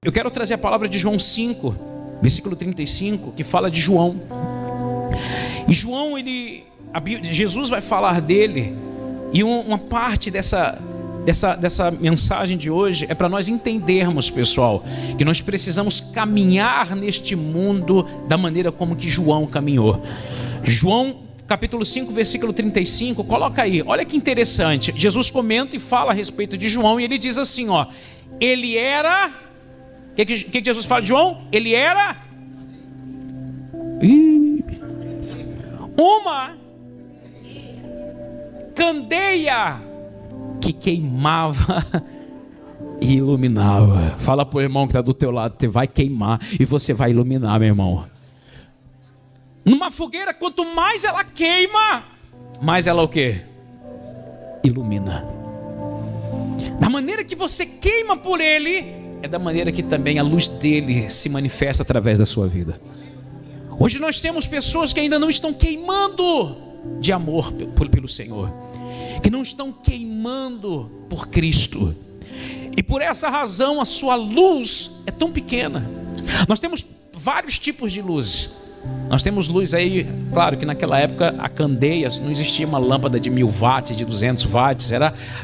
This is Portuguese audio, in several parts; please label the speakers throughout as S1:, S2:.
S1: Eu quero trazer a palavra de João 5, versículo 35, que fala de João. E João, Jesus vai falar dele, e uma parte dessa mensagem de hoje é para nós entendermos, pessoal, que nós precisamos caminhar neste mundo da maneira como que João caminhou. João capítulo 5, versículo 35, coloca aí, olha que interessante. Jesus comenta e fala a respeito de João, e ele diz assim, ó, ele era... O que Jesus fala de João? Ele era uma candeia que queimava e iluminava. Fala para o irmão que está do teu lado, você vai queimar e você vai iluminar, meu irmão. Numa fogueira, quanto mais ela queima, mais ela o quê? Ilumina. Da maneira que você queima por ele, é da maneira que também a luz dele se manifesta através da sua vida. Hoje nós temos pessoas que ainda não estão queimando de amor pelo Senhor, que não estão queimando por Cristo, e por essa razão a sua luz é tão pequena. Nós temos vários tipos de luzes. Nós temos luz aí, claro que naquela época a candeia, não existia uma lâmpada de 1000 watts, de 200 watts,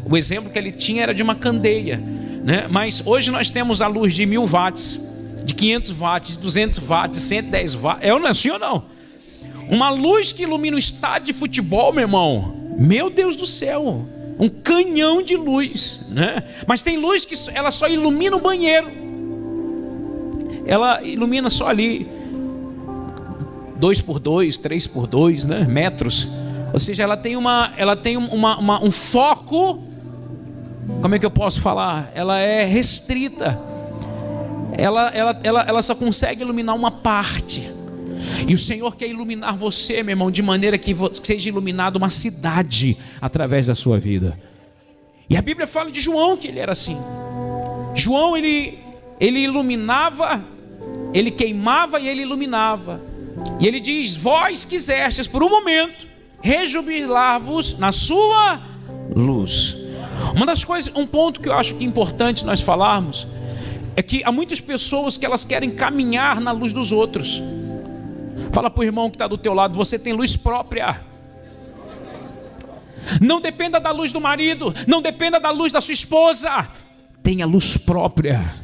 S1: o exemplo que ele tinha era de uma candeia, né? Mas hoje nós temos a luz de 1000 watts, de 500 watts, 200 watts, 110 watts, não é assim ou não? Uma luz que ilumina o estádio de futebol, meu irmão, meu Deus do céu, um canhão de luz, né? Mas tem luz que ela só ilumina o banheiro, ela ilumina só ali 2x2, 3x2, né, metros. Ou seja, ela tem um foco, como é que eu posso falar? Ela é restrita. Ela só consegue iluminar uma parte. E o Senhor quer iluminar você, meu irmão, de maneira que seja iluminada uma cidade através da sua vida. E a Bíblia fala de João que ele era assim. João, ele iluminava, ele queimava e ele iluminava. E ele diz, vós quisestes por um momento rejubilar-vos na sua luz. Uma das coisas, um ponto que eu acho que é importante nós falarmos, é que há muitas pessoas que elas querem caminhar na luz dos outros. Fala para o irmão que está do teu lado, você tem luz própria. Não dependa da luz do marido, não dependa da luz da sua esposa, tenha luz própria.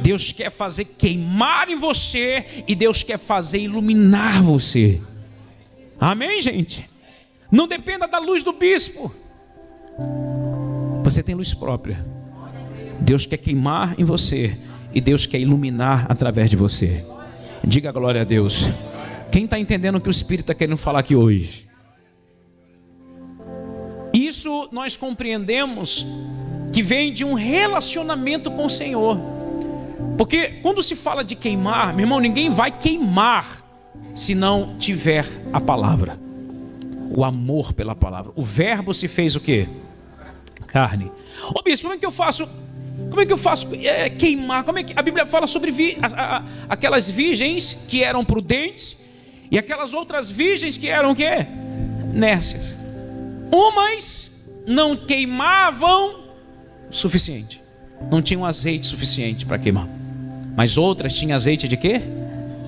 S1: Deus quer fazer queimar em você e Deus quer fazer iluminar você. Amém, gente? Não dependa da luz do bispo. Você tem luz própria. Deus quer queimar em você e Deus quer iluminar através de você. Diga glória a Deus. Quem está entendendo o que o Espírito está querendo falar aqui hoje? Isso nós compreendemos que vem de um relacionamento com o Senhor. Porque quando se fala de queimar, meu irmão, ninguém vai queimar se não tiver a palavra, o amor pela palavra. O verbo se fez o quê? Carne. Ô bispo, como é que eu faço queimar? Como é que a Bíblia fala sobre aquelas virgens que eram prudentes e aquelas outras virgens que eram o quê? Nércias. Umas não queimavam o suficiente, não tinham azeite suficiente para queimar, mas outras tinham azeite de quê?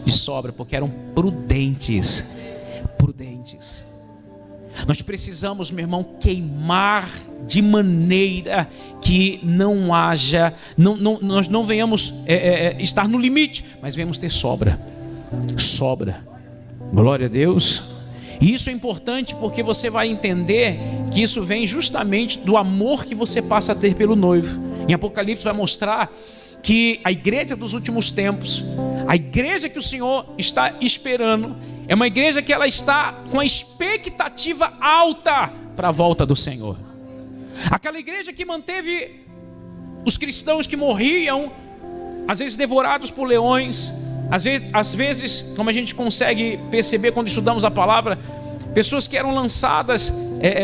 S1: De sobra, porque eram prudentes. Nós precisamos, meu irmão, queimar de maneira que não haja, nós não venhamos estar no limite, mas venhamos ter sobra. Glória a Deus. E isso é importante porque você vai entender que isso vem justamente do amor que você passa a ter pelo noivo. Em Apocalipse vai mostrar que a igreja dos últimos tempos, a igreja que o Senhor está esperando, é uma igreja que ela está com a expectativa alta para a volta do Senhor. Aquela igreja que manteve os cristãos que morriam, às vezes devorados por leões, às vezes, como a gente consegue perceber quando estudamos a palavra, pessoas que eram lançadas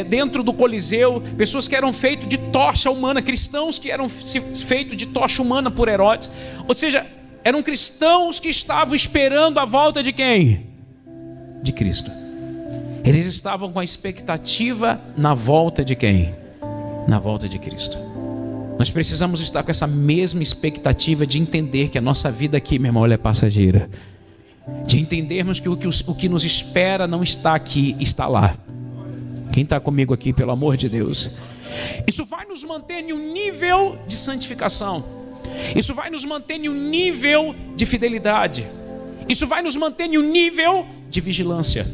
S1: dentro do Coliseu, pessoas que eram feitos de tocha humana, cristãos que eram feitos de tocha humana por Herodes. Ou seja, eram cristãos que estavam esperando a volta de quem? De Cristo. Eles estavam com a expectativa na volta de quem? Na volta de Cristo. Nós precisamos estar com essa mesma expectativa de entender que a nossa vida aqui, meu irmão, ela é passageira. De entendermos que o que nos espera não está aqui, está lá. Quem está comigo aqui, pelo amor de Deus? Isso vai nos manter em um nível de santificação. Isso vai nos manter em um nível de fidelidade. Isso vai nos manter em um nível de vigilância,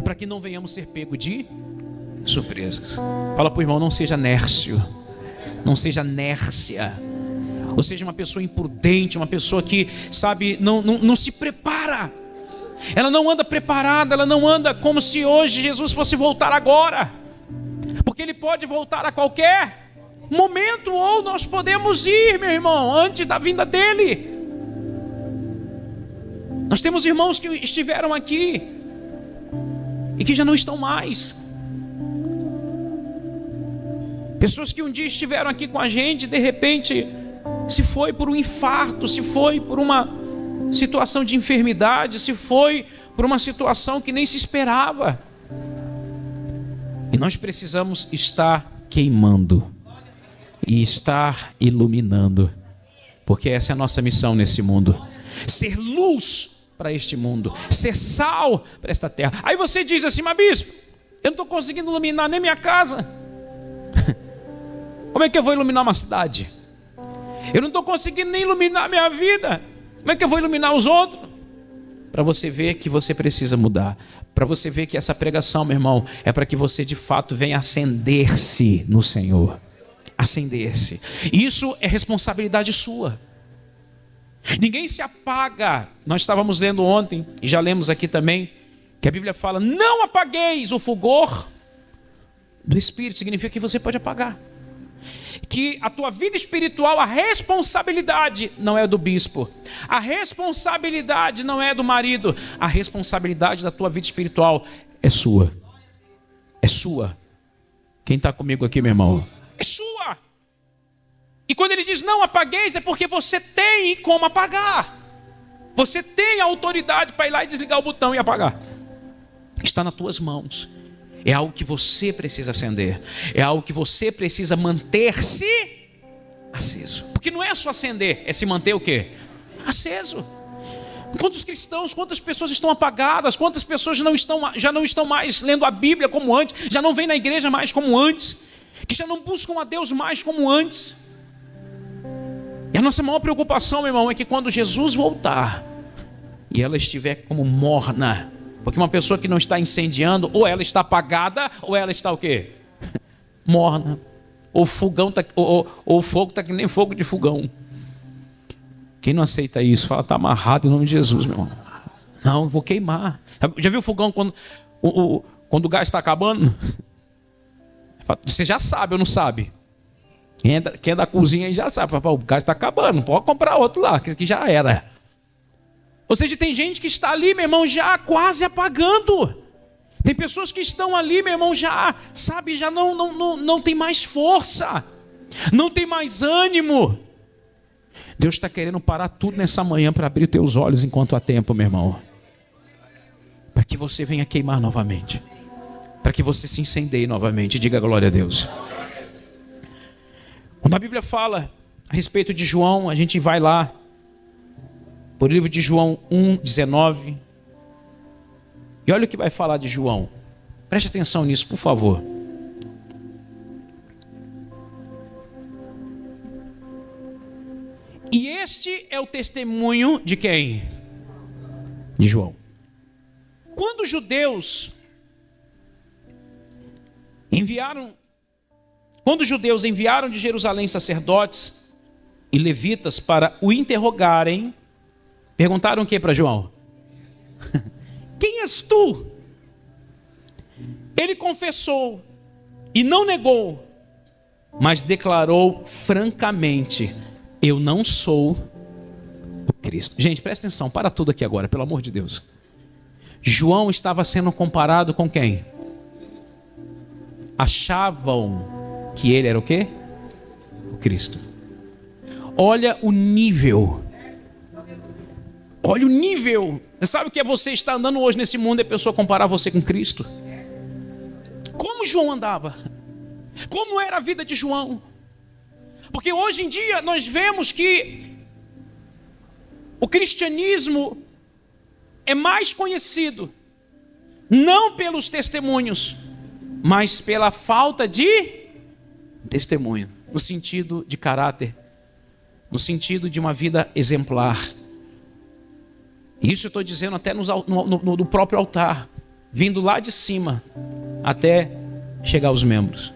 S1: para que não venhamos ser pego de surpresas. Fala para o irmão, não seja nércio, não seja nércia, ou seja, uma pessoa imprudente, uma pessoa que, sabe, não se prepara. Ela não anda preparada, ela não anda como se hoje Jesus fosse voltar agora, porque Ele pode voltar a qualquer momento, ou nós podemos ir, meu irmão, antes da vinda dEle. Nós temos irmãos que estiveram aqui e que já não estão mais. Pessoas que um dia estiveram aqui com a gente, de repente se foi por um infarto, se foi por uma situação de enfermidade, se foi por uma situação que nem se esperava. E nós precisamos estar queimando e estar iluminando, porque essa é a nossa missão nesse mundo. Ser luz para este mundo, ser sal para esta terra. Aí você diz assim, mas bispo, eu não estou conseguindo iluminar nem minha casa. Como é que eu vou iluminar uma cidade? Eu não estou conseguindo nem iluminar minha vida. Como é que eu vou iluminar os outros? Para você ver que você precisa mudar. Para você ver que essa pregação, meu irmão, é para que você de fato venha acender-se no Senhor. Acender-se. Isso é responsabilidade sua. Ninguém se apaga. Nós estávamos lendo ontem, e já lemos aqui também, que a Bíblia fala, não apagueis o fulgor do Espírito. Significa que você pode apagar. Que a tua vida espiritual, a responsabilidade não é do bispo, a responsabilidade não é do marido, a responsabilidade da tua vida espiritual é sua. É sua. Quem está comigo aqui, meu irmão? É sua. E quando ele diz não apagueis, é porque você tem como apagar. Você tem a autoridade para ir lá e desligar o botão e apagar. Está nas tuas mãos. É algo que você precisa acender. É algo que você precisa manter-se aceso. Porque não é só acender, é se manter o quê? Aceso. Quantos cristãos, quantas pessoas estão apagadas? Quantas pessoas já não estão mais lendo a Bíblia como antes? Já não vêm na igreja mais como antes? Que já não buscam a Deus mais como antes? E a nossa maior preocupação, meu irmão, é que quando Jesus voltar e ela estiver como morna, porque uma pessoa que não está incendiando, ou ela está apagada, ou ela está o quê? Morna. Ou fogão tá, ou o fogo está que nem fogo de fogão. Quem não aceita isso, fala, está amarrado em nome de Jesus, meu irmão. Não, eu vou queimar. Já viu o fogão quando o gás está acabando? Você já sabe ou não sabe? Quem é da cozinha aí já sabe. O gás está acabando, não pode comprar outro lá, que já era. Ou seja, tem gente que está ali, meu irmão, já quase apagando. Tem pessoas que estão ali, meu irmão, já, sabe, já não tem mais força. Não tem mais ânimo. Deus está querendo parar tudo nessa manhã para abrir teus olhos enquanto há tempo, meu irmão. Para que você venha queimar novamente. Para que você se incendeie novamente. Diga glória a Deus. Quando a Bíblia fala a respeito de João, a gente vai lá. Por livro de João 1:19. E olha o que vai falar de João. Preste atenção nisso, por favor. E este é o testemunho de quem? De João. Quando os judeus enviaram de Jerusalém sacerdotes e levitas para o interrogarem, perguntaram o que para João? Quem és tu? Ele confessou e não negou, mas declarou francamente: eu não sou o Cristo. Gente, presta atenção, para tudo aqui agora, pelo amor de Deus. João estava sendo comparado com quem? Achavam que ele era o quê? O Cristo. Olha o nível. Olha o nível Você sabe o que é você estar andando hoje nesse mundo e a pessoa comparar você com Cristo? Como João andava? Como era a vida de João? Porque hoje em dia nós vemos que o cristianismo é mais conhecido não pelos testemunhos, mas pela falta de testemunho, no sentido de caráter, no sentido de uma vida exemplar. Isso eu estou dizendo até no próprio altar, vindo lá de cima até chegar aos membros.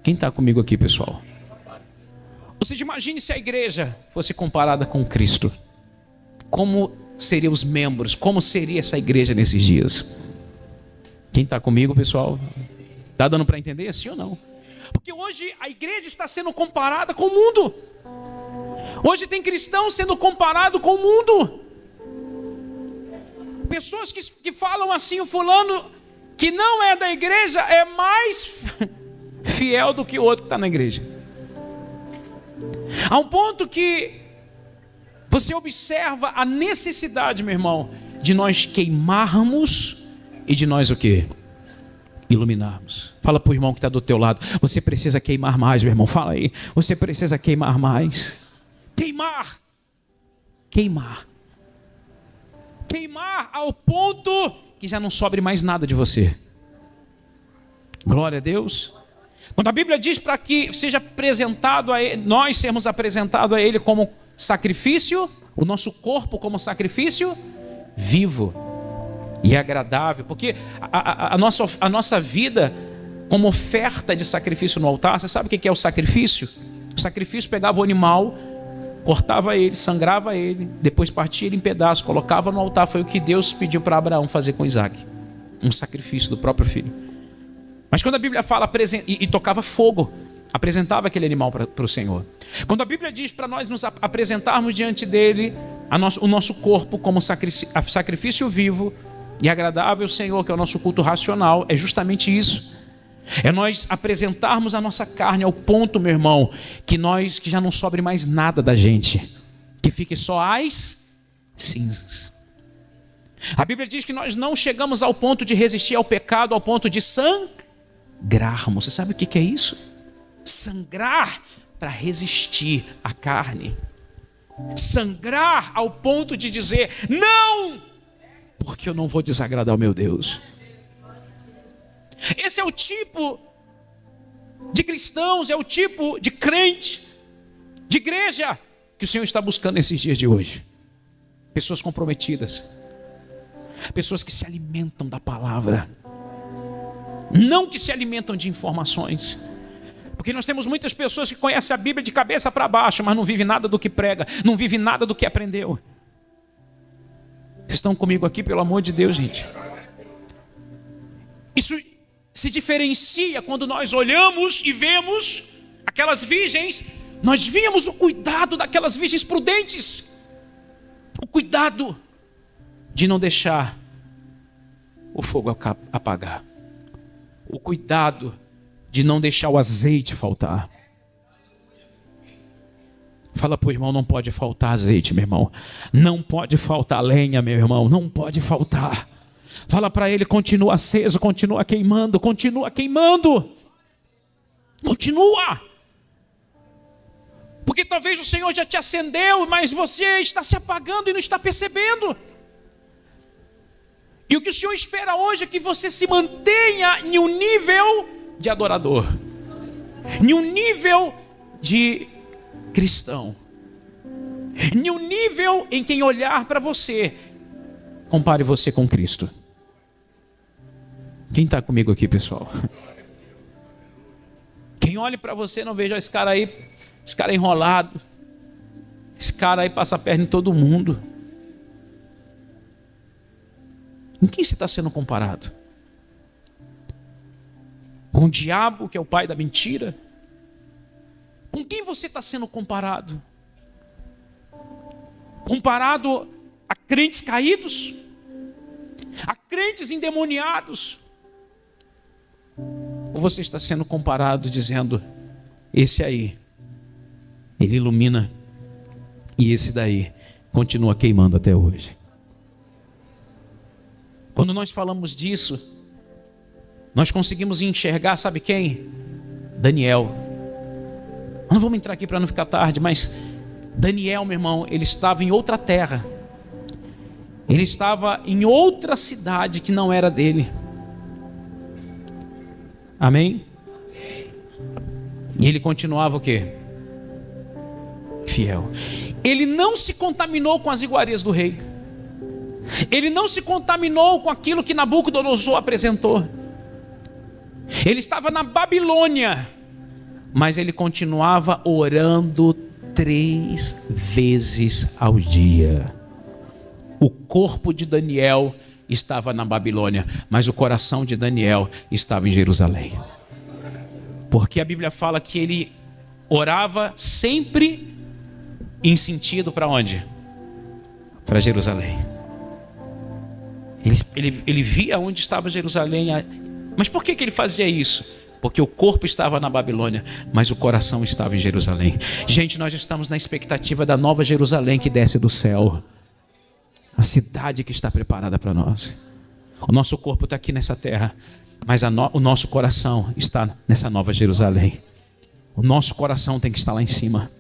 S1: Quem está comigo aqui, pessoal? Você imagine se a igreja fosse comparada com Cristo. Como seriam os membros? Como seria essa igreja nesses dias? Quem está comigo, pessoal? Está dando para entender, sim ou não? Porque hoje a igreja está sendo comparada com o mundo. Hoje tem cristãos sendo comparados com o mundo. Pessoas que falam assim, o fulano que não é da igreja é mais fiel do que o outro que está na igreja. A um ponto que você observa a necessidade, meu irmão, de nós queimarmos e de nós o quê? Iluminarmos. Fala para o irmão que está do teu lado, você precisa queimar mais, meu irmão, fala aí, você precisa queimar mais. Queimar. Queimar. Queimar ao ponto que já não sobre mais nada de você. Glória a Deus. Quando a Bíblia diz para que seja apresentado a Ele, nós sermos apresentados a Ele como sacrifício, o nosso corpo como sacrifício vivo e agradável, porque a nossa vida como oferta de sacrifício no altar, você sabe o que é o sacrifício? O sacrifício pegava o animal, cortava ele, sangrava ele, depois partia ele em pedaços, colocava no altar. Foi o que Deus pediu para Abraão fazer com Isaac, um sacrifício do próprio filho. Mas quando a Bíblia fala e tocava fogo, apresentava aquele animal para o Senhor. Quando a Bíblia diz para nós nos apresentarmos diante dele o nosso corpo como sacrifício vivo e agradável ao Senhor, que é o nosso culto racional, é justamente isso. É nós apresentarmos a nossa carne ao ponto, meu irmão, que já não sobre mais nada da gente, que fique só as cinzas. A Bíblia diz que nós não chegamos ao ponto de resistir ao pecado, ao ponto de sangrarmos. Você sabe o que é isso? Sangrar para resistir à carne. Sangrar ao ponto de dizer, não, porque eu não vou desagradar ao meu Deus. Esse é o tipo de cristãos, é o tipo de crente, de igreja que o Senhor está buscando nesses dias de hoje. Pessoas comprometidas, pessoas que se alimentam da palavra, não que se alimentam de informações. Porque nós temos muitas pessoas que conhecem a Bíblia de cabeça para baixo, mas não vivem nada do que prega, não vivem nada do que aprendeu. Estão comigo aqui, pelo amor de Deus, gente? Isso se diferencia quando nós olhamos e vemos aquelas virgens. Nós víamos o cuidado daquelas virgens prudentes, o cuidado de não deixar o fogo apagar, o cuidado de não deixar o azeite faltar. Fala para o irmão, não pode faltar azeite, meu irmão. Não pode faltar lenha, meu irmão. Não pode faltar. Fala para ele, continua aceso, continua queimando, continua queimando. Continua. Porque talvez o Senhor já te acendeu, mas você está se apagando e não está percebendo. E o que o Senhor espera hoje é que você se mantenha em um nível de adorador, em um nível de cristão, em um nível em quem olhar para você, compare você com Cristo. Quem está comigo aqui, pessoal? Quem olhe para você não veja esse cara aí, esse cara enrolado, esse cara aí passa a perna em todo mundo. Com quem você está sendo comparado? Com o diabo, que é o pai da mentira? Com quem você está sendo comparado? Comparado a crentes caídos? A crentes endemoniados? Ou você está sendo comparado dizendo, esse aí, ele ilumina, e esse daí continua queimando até hoje? Quando nós falamos disso, nós conseguimos enxergar, sabe quem? Daniel. Não vamos entrar aqui para não ficar tarde, mas Daniel, meu irmão, ele estava em outra terra. Ele estava em outra cidade que não era dele. Amém? E ele continuava o quê? Fiel. Ele não se contaminou com as iguarias do rei. Ele não se contaminou com aquilo que Nabucodonosor apresentou. Ele estava na Babilônia, mas ele continuava orando 3 vezes ao dia. O corpo de Daniel estava na Babilônia, mas o coração de Daniel estava em Jerusalém. Porque a Bíblia fala que ele orava sempre em sentido para onde? Para Jerusalém. Ele via onde estava Jerusalém. Mas por que ele fazia isso? Porque o corpo estava na Babilônia, mas o coração estava em Jerusalém. Gente, nós estamos na expectativa da nova Jerusalém que desce do céu. A cidade que está preparada para nós. O nosso corpo está aqui nessa terra, mas o nosso coração está nessa nova Jerusalém. O nosso coração tem que estar lá em cima.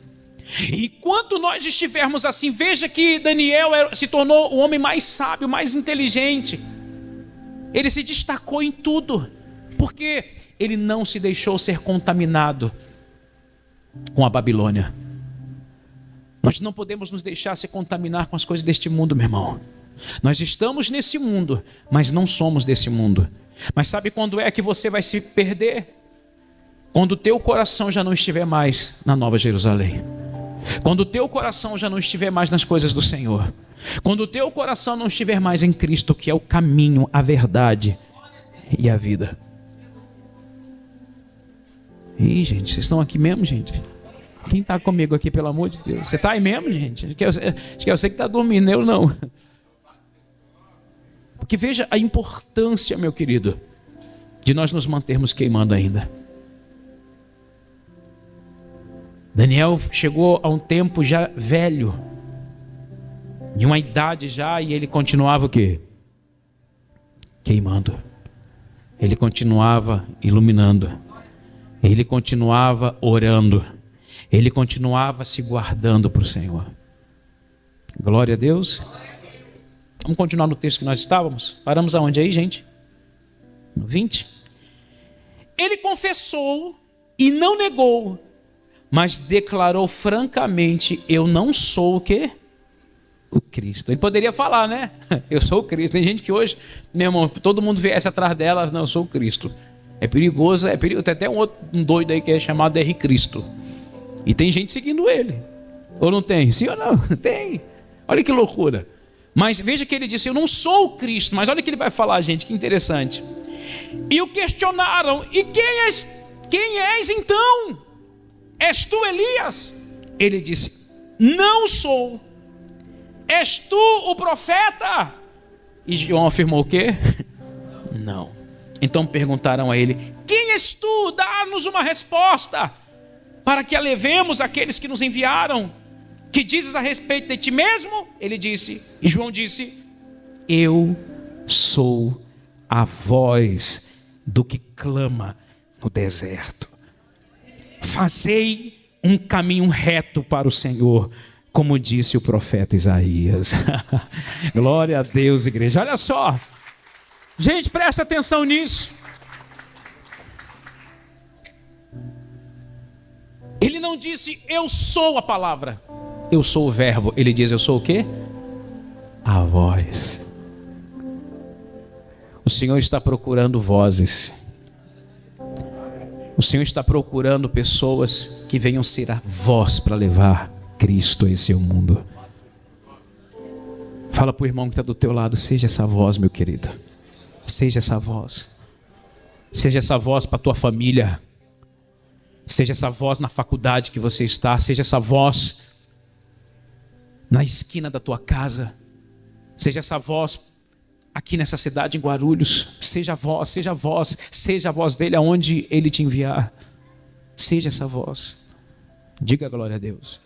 S1: E enquanto nós estivermos assim, veja que Daniel se tornou o homem mais sábio, mais inteligente. Ele se destacou em tudo, porque ele não se deixou ser contaminado com a Babilônia. Nós não podemos nos deixar se contaminar com as coisas deste mundo, meu irmão. Nós estamos nesse mundo, mas não somos desse mundo. Mas sabe quando é que você vai se perder? Quando o teu coração já não estiver mais na Nova Jerusalém. Quando o teu coração já não estiver mais nas coisas do Senhor. Quando o teu coração não estiver mais em Cristo, que é o caminho, a verdade e a vida. Ih, gente, vocês estão aqui mesmo, gente? Quem está comigo aqui, pelo amor de Deus? Você está aí mesmo, gente? Acho que é você que está dormindo, eu não. Porque veja a importância, meu querido, de nós nos mantermos queimando ainda. Daniel chegou a um tempo já velho, de uma idade já, e ele continuava o quê? Queimando. Ele continuava iluminando. Ele continuava orando. Ele continuava se guardando para o Senhor. Glória a Deus. Vamos continuar no texto que nós estávamos? Paramos aonde aí, gente? No 20. Ele confessou e não negou, mas declarou francamente: eu não sou o quê? O Cristo. Ele poderia falar, né? Eu sou o Cristo. Tem gente que hoje, meu irmão, todo mundo viesse atrás dela: não, eu sou o Cristo. É perigoso, é perigoso. Tem até um doido aí que é chamado R. Cristo. E tem gente seguindo ele. Ou não tem? Sim ou não? Tem. Olha que loucura. Mas veja que ele disse: eu não sou o Cristo. Mas olha o que ele vai falar, gente, que interessante. E o questionaram: e quem és então? És tu Elias? Ele disse: não sou. És tu o profeta? E João afirmou o quê? Não. Então perguntaram a ele: quem és tu? Dá-nos uma resposta, para que alevemos aqueles que nos enviaram. Que dizes a respeito de ti mesmo? Ele disse, e João disse: eu sou a voz do que clama no deserto. Fazei um caminho reto para o Senhor, como disse o profeta Isaías. Glória a Deus, igreja. Olha só, gente, presta atenção nisso. Ele não disse: eu sou a palavra, eu sou o verbo. Ele diz: eu sou o quê? A voz. O Senhor está procurando vozes. O Senhor está procurando pessoas que venham ser a voz para levar Cristo a esse mundo. Fala para o irmão que está do teu lado: seja essa voz, meu querido. Seja essa voz. Seja essa voz para a tua família. Seja essa voz na faculdade que você está. Seja essa voz na esquina da tua casa. Seja essa voz aqui nessa cidade em Guarulhos. Seja a voz, seja a voz. Seja a voz dele aonde ele te enviar. Seja essa voz. Diga glória a Deus.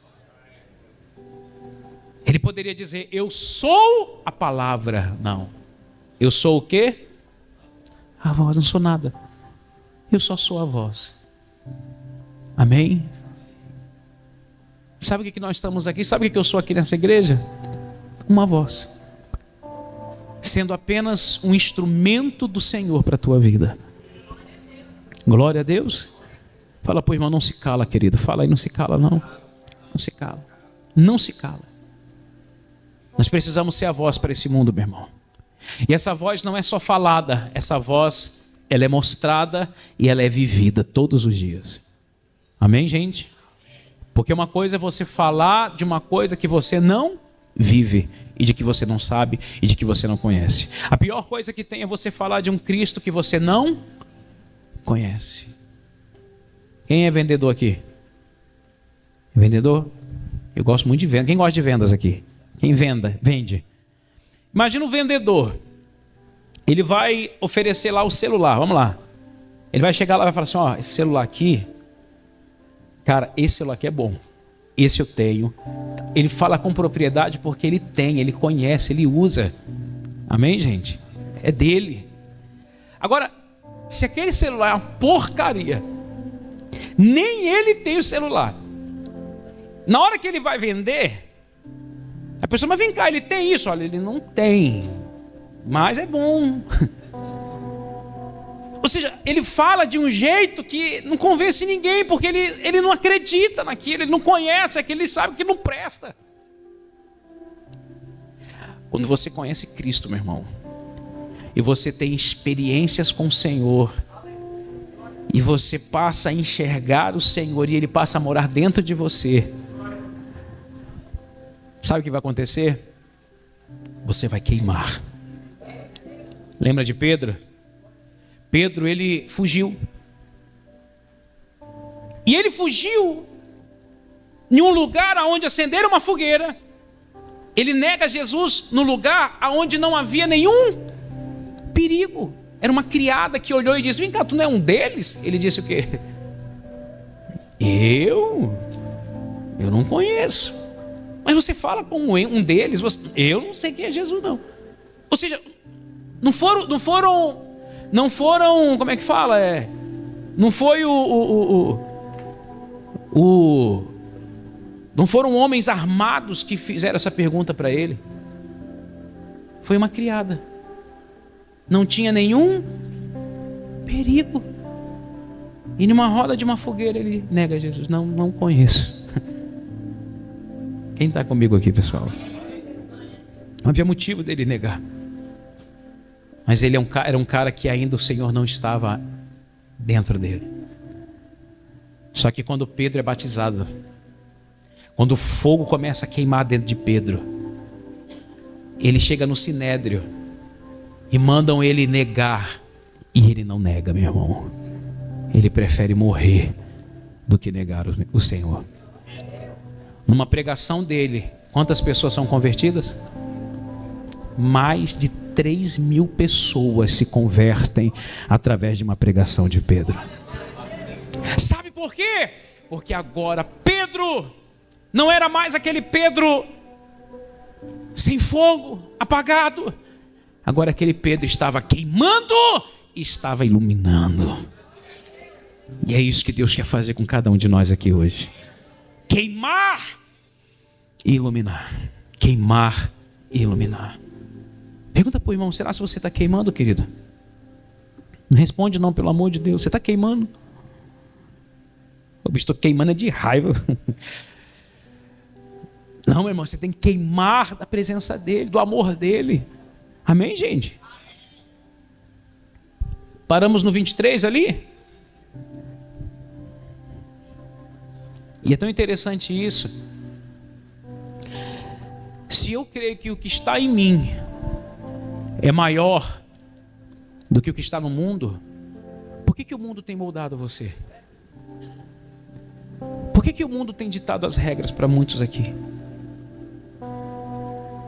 S1: Ele poderia dizer: eu sou a palavra. Não. Eu sou o quê? A voz, não sou nada. Eu só sou a voz. Amém? Sabe o que nós estamos aqui? Sabe o que eu sou aqui nessa igreja? Uma voz. Sendo apenas um instrumento do Senhor para a tua vida. Glória a Deus. Fala para o irmão, não se cala, querido. Fala aí, não se cala não. Não se cala. Não se cala. Nós precisamos ser a voz para esse mundo, meu irmão. E essa voz não é só falada. Essa voz, ela é mostrada e ela é vivida todos os dias. Amém, gente? Porque uma coisa é você falar de uma coisa que você não vive, e de que você não sabe, e de que você não conhece. A pior coisa que tem é você falar de um Cristo que você não conhece. Quem é vendedor aqui? Vendedor? Eu gosto muito de venda. Quem gosta de vendas aqui? Quem vende. Imagina um vendedor. Ele vai oferecer lá o celular. Vamos lá. Ele vai chegar lá e vai falar assim, ó, esse celular aqui, cara, esse celular aqui é bom. Esse eu tenho. Ele fala com propriedade porque ele tem, ele conhece, ele usa. Amém, gente? É dele. Agora, se aquele celular é uma porcaria, nem ele tem o celular. Na hora que ele vai vender, a pessoa, mas vem cá, ele tem isso? Olha, ele não tem, mas é bom. Ou seja, ele fala de um jeito que não convence ninguém, porque ele não acredita naquilo, ele não conhece aquilo, ele sabe que não presta. Quando você conhece Cristo, meu irmão, e você tem experiências com o Senhor, e você passa a enxergar o Senhor, e Ele passa a morar dentro de você, sabe o que vai acontecer? Você vai queimar. Lembra de Pedro? Pedro, ele fugiu. E ele fugiu em um lugar onde acenderam uma fogueira. Ele nega Jesus no lugar onde não havia nenhum perigo. Era uma criada que olhou e disse, vem cá, tu não é um deles? Ele disse o quê? Eu não conheço. Mas você fala com um deles, eu não sei quem é Jesus não. Ou seja, não foram, como é que fala? Não foi não foram homens armados que fizeram essa pergunta para ele. Foi uma criada. Não tinha nenhum perigo. E numa roda de uma fogueira ele nega Jesus. Não conheço. Quem está comigo aqui, pessoal? Não havia motivo dele negar. Mas ele era um cara que ainda o Senhor não estava dentro dele. Só que quando Pedro é batizado, quando o fogo começa a queimar dentro de Pedro, ele chega no Sinédrio e mandam ele negar. E ele não nega, meu irmão. Ele prefere morrer do que negar o Senhor. Numa pregação dele, quantas pessoas são convertidas? Mais de 3.000 pessoas se convertem através de uma pregação de Pedro. Sabe por quê? Porque agora Pedro não era mais aquele Pedro sem fogo, apagado. Agora aquele Pedro estava queimando e estava iluminando. E é isso que Deus quer fazer com cada um de nós aqui hoje. Queimar e iluminar. Queimar e iluminar. Pergunta para o irmão, será se você está queimando, querido? Não responde não, pelo amor de Deus. Você está queimando? Eu estou queimando de raiva. Não, meu irmão, você tem que queimar da presença dele, do amor dele. Amém, gente? Paramos no 23 ali? E é tão interessante isso. Se eu creio que o que está em mim é maior do que o que está no mundo, por que o mundo tem moldado você? Por que o mundo tem ditado as regras para muitos aqui?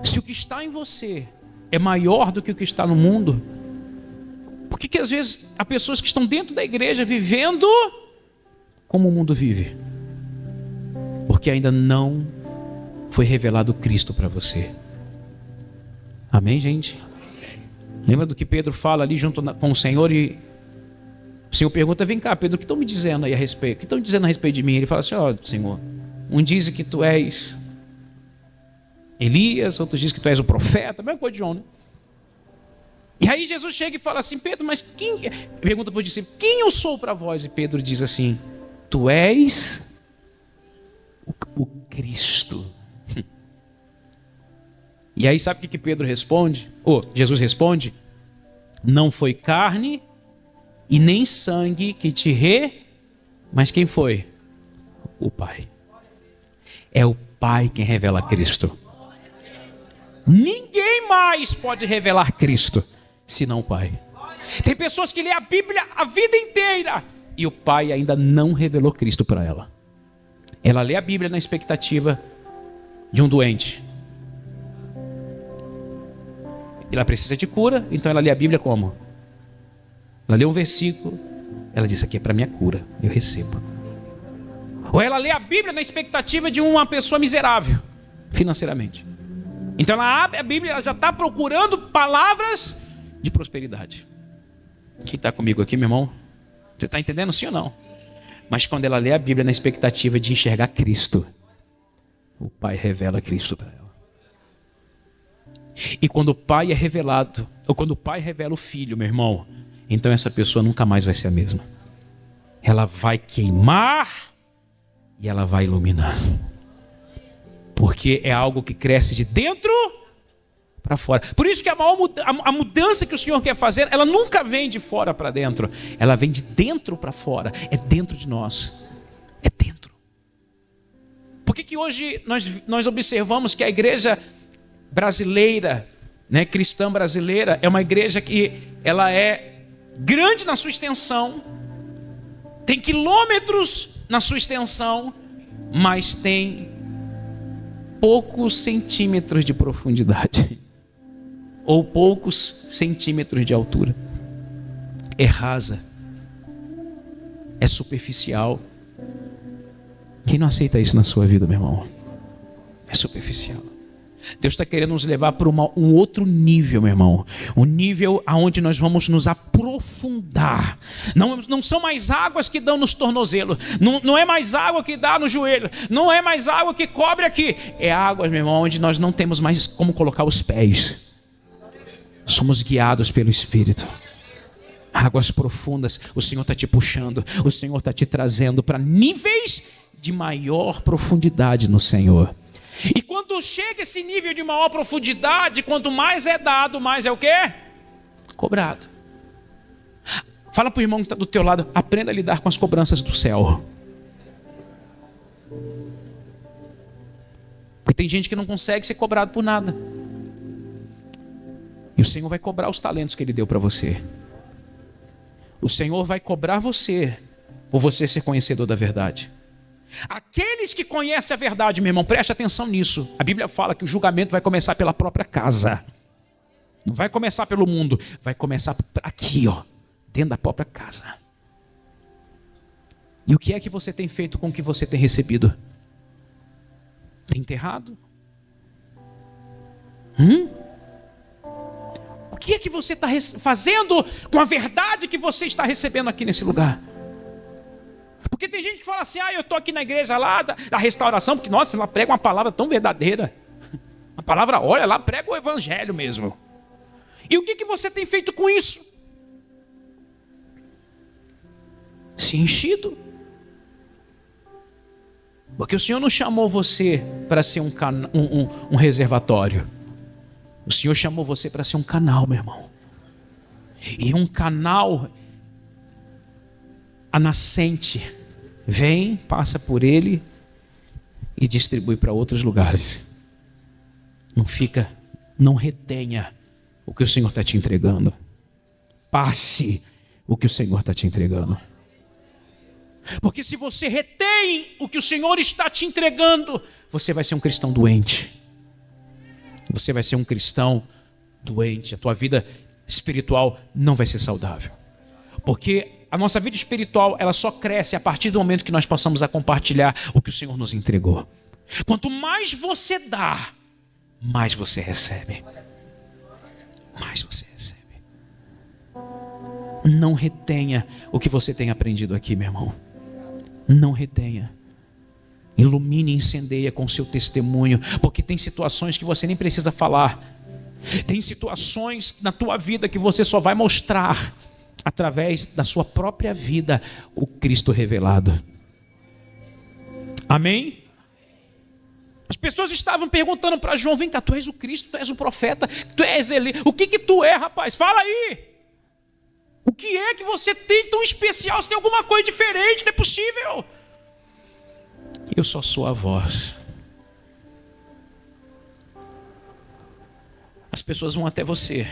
S1: Se o que está em você é maior do que o que está no mundo, por que às vezes há pessoas que estão dentro da igreja vivendo como o mundo vive? Porque ainda não foi revelado Cristo para você. Amém, gente? Lembra do que Pedro fala ali junto com o Senhor e o Senhor pergunta, vem cá Pedro, o que estão me dizendo aí a respeito? O que estão dizendo a respeito de mim? Ele fala assim, ó Senhor, um diz que tu és Elias, outros dizem que tu és o profeta, a mesma coisa de João, né? E aí Jesus chega e fala assim, Pedro, mas quem... Pergunta para o discípulo, quem eu sou para vós? E Pedro diz assim, tu és o Cristo. E aí sabe o que Pedro responde? Jesus responde, não foi carne e nem sangue que te mas quem foi? O Pai. É o Pai quem revela Cristo. Ninguém mais pode revelar Cristo senão o Pai. Tem pessoas que lêem a Bíblia a vida inteira e o Pai ainda não revelou Cristo para ela. Ela lê a Bíblia na expectativa de um doente. Ela precisa de cura, então ela lê a Bíblia como? Ela lê um versículo, ela diz, aqui é para minha cura, eu recebo. Ou ela lê a Bíblia na expectativa de uma pessoa miserável financeiramente. Então ela abre a Bíblia, ela já está procurando palavras de prosperidade. Quem está comigo aqui, meu irmão? Você está entendendo sim ou não? Mas quando ela lê a Bíblia na expectativa de enxergar Cristo, o Pai revela Cristo para ela. E quando o Pai é revelado, ou quando o Pai revela o Filho, meu irmão, então essa pessoa nunca mais vai ser a mesma. Ela vai queimar e ela vai iluminar. Porque é algo que cresce de dentro para fora. Por isso que a mudança que o Senhor quer fazer, ela nunca vem de fora para dentro. Ela vem de dentro para fora. É dentro de nós. É dentro. Por que hoje nós observamos que a igreja brasileira, né, cristã brasileira, é uma igreja que ela é grande na sua extensão, tem quilômetros na sua extensão, mas tem poucos centímetros de profundidade ou poucos centímetros de altura. É rasa, é superficial. Quem não aceita isso na sua vida, meu irmão? É superficial. Deus está querendo nos levar para um outro nível, meu irmão. Um nível aonde nós vamos nos aprofundar. Não são mais águas que dão nos tornozelos. Não é mais água que dá no joelho. Não é mais água que cobre aqui. É águas, meu irmão, onde nós não temos mais como colocar os pés. Somos guiados pelo Espírito. Águas profundas. O Senhor está te puxando. O Senhor está te trazendo para níveis de maior profundidade no Senhor. E quando chega esse nível de maior profundidade, quanto mais é dado, mais é o quê? Cobrado. Fala para o irmão que está do teu lado, aprenda a lidar com as cobranças do céu. Porque tem gente que não consegue ser cobrado por nada. E o Senhor vai cobrar os talentos que Ele deu para você. O Senhor vai cobrar você, por você ser conhecedor da verdade. Aqueles que conhecem a verdade, meu irmão, preste atenção nisso. A Bíblia fala que o julgamento vai começar pela própria casa. Não vai começar pelo mundo, vai começar aqui, ó, dentro da própria casa. E o que é que você tem feito com o que você tem recebido? Tem enterrado? O que é que você está fazendo com a verdade que você está recebendo aqui nesse lugar? Porque tem gente que fala assim, eu estou aqui na igreja lá da restauração, porque nossa, ela prega uma palavra tão verdadeira. A palavra, olha, ela prega o evangelho mesmo. E o que você tem feito com isso? Se enchido. Porque o Senhor não chamou você para ser um reservatório. O Senhor chamou você para ser um canal, meu irmão. E um canal, a nascente vem, passa por ele e distribui para outros lugares. Não retenha o que o Senhor está te entregando. Passe o que o Senhor está te entregando. Porque se você retém o que o Senhor está te entregando, você vai ser um cristão doente. Você vai ser um cristão doente. A tua vida espiritual não vai ser saudável. Porque a nossa vida espiritual, ela só cresce a partir do momento que nós passamos a compartilhar o que o Senhor nos entregou. Quanto mais você dá, mais você recebe. Mais você recebe. Não retenha o que você tem aprendido aqui, meu irmão. Não retenha. Ilumine e incendeia com o seu testemunho, porque tem situações que você nem precisa falar. Tem situações na tua vida que você só vai mostrar através da sua própria vida o Cristo revelado. Amém? As pessoas estavam perguntando para João: vem cá, tu és o Cristo, tu és o profeta, tu és ele. O que tu é, rapaz? Fala aí. O que é que você tem tão especial? Você tem alguma coisa diferente? Não é possível. Eu só sou a voz. As pessoas vão até você,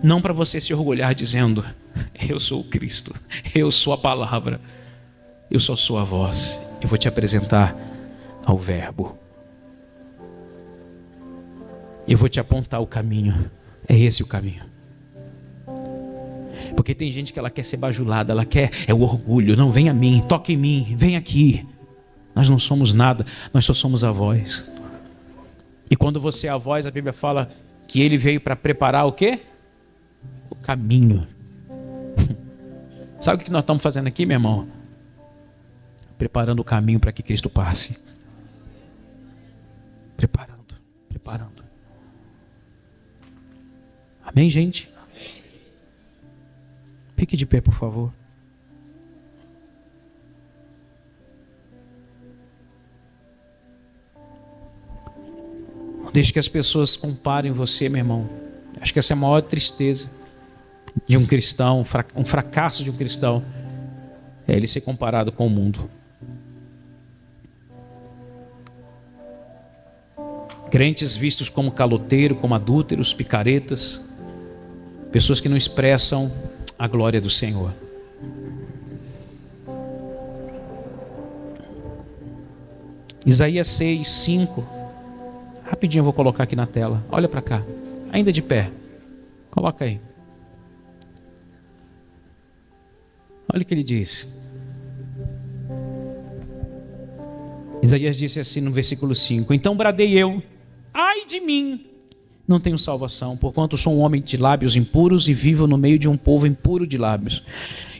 S1: não para você se orgulhar dizendo: eu sou o Cristo, eu sou a palavra, eu só sou a voz. Eu vou te apresentar ao Verbo. Eu vou te apontar o caminho. É esse o caminho. Porque tem gente que ela quer ser bajulada, ela quer, é o orgulho. Não, vem a mim, toque em mim, vem aqui. Nós não somos nada, nós só somos a voz. E quando você é a voz, a Bíblia fala que ele veio para preparar o quê? O caminho. Sabe o que nós estamos fazendo aqui, meu irmão? Preparando o caminho para que Cristo passe. Preparando. Amém, gente? Fique de pé, por favor. Não deixe que as pessoas comparem você, meu irmão. Acho que essa é a maior tristeza de um cristão, um fracasso de um cristão, é ele ser comparado com o mundo. Crentes vistos como caloteiro, como adúlteros, picaretas, pessoas que não expressam a glória do Senhor. Isaías 6, 5. Rapidinho eu vou colocar aqui na tela. Olha para cá. Ainda de pé. Coloca aí. Olha o que ele diz. Isaías disse assim no versículo 5: então bradei eu: ai de mim, não tenho salvação, porquanto sou um homem de lábios impuros e vivo no meio de um povo impuro de lábios.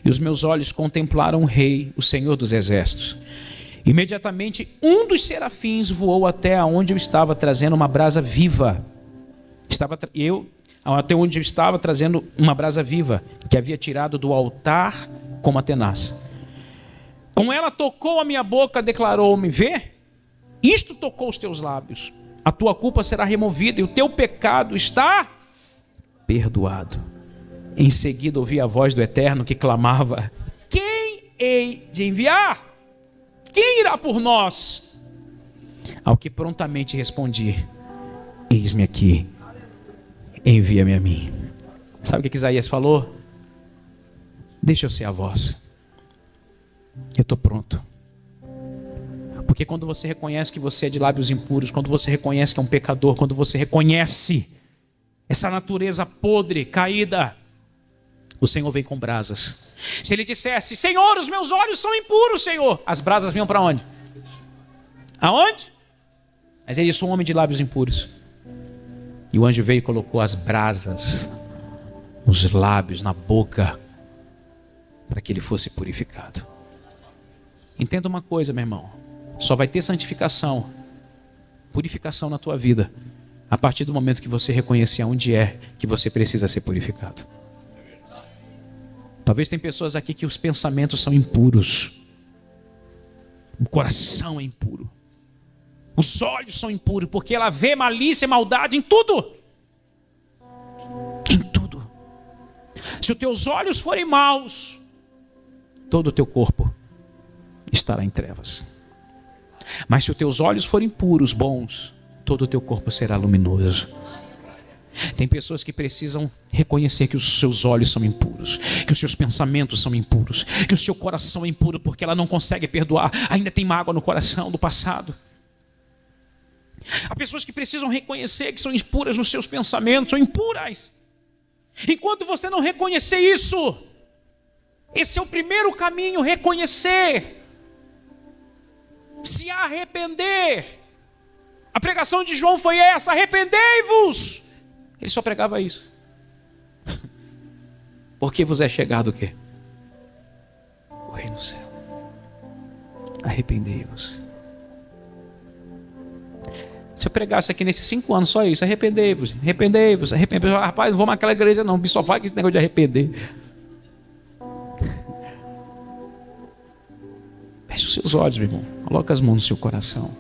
S1: E os meus olhos contemplaram o Rei, o Senhor dos Exércitos. Imediatamente um dos serafins voou até onde eu estava, trazendo uma brasa viva. Até onde eu estava, trazendo uma brasa viva, que havia tirado do altar como a tenaz. Com ela tocou a minha boca, declarou-me: vê, isto tocou os teus lábios. A tua culpa será removida e o teu pecado está perdoado. Em seguida ouvi a voz do Eterno que clamava: quem hei de enviar? Quem irá por nós? Ao que prontamente respondi: eis-me aqui, envia-me a mim. Sabe o que Isaías falou? Deixa eu ser a voz. Eu estou pronto. Porque quando você reconhece que você é de lábios impuros, quando você reconhece que é um pecador, quando você reconhece essa natureza podre, caída, o Senhor vem com brasas. Se ele dissesse: Senhor, os meus olhos são impuros, Senhor, as brasas vinham para onde? Aonde? Mas ele: sou um homem de lábios impuros. E o anjo veio e colocou as brasas nos lábios, na boca, para que ele fosse purificado. Entenda uma coisa, meu irmão. Só vai ter santificação, purificação na tua vida a partir do momento que você reconhecer onde é que você precisa ser purificado. Talvez tem pessoas aqui que os pensamentos são impuros, o coração é impuro, os olhos são impuros, porque ela vê malícia e maldade em tudo. Em tudo. Se os teus olhos forem maus, todo o teu corpo estará em trevas. Mas se os teus olhos forem puros, bons, todo o teu corpo será luminoso. Tem pessoas que precisam reconhecer que os seus olhos são impuros, que os seus pensamentos são impuros, que o seu coração é impuro, porque ela não consegue perdoar, ainda tem mágoa no coração do passado. Há pessoas que precisam reconhecer que são impuras nos seus pensamentos, são impuras. Enquanto você não reconhecer isso, esse é o primeiro caminho: reconhecer, se arrepender. A pregação de João foi essa: arrependei-vos. Ele só pregava isso. Porque vos é chegado o quê? O reino do céu. Arrependei-vos. Se eu pregasse aqui nesses 5 anos só isso, arrependei-vos, arrependei-vos, arrependei-vos. Rapaz, não vou mais naquela igreja não, só faz esse negócio de arrepender. Feche os seus olhos, meu irmão. Coloca as mãos no seu coração.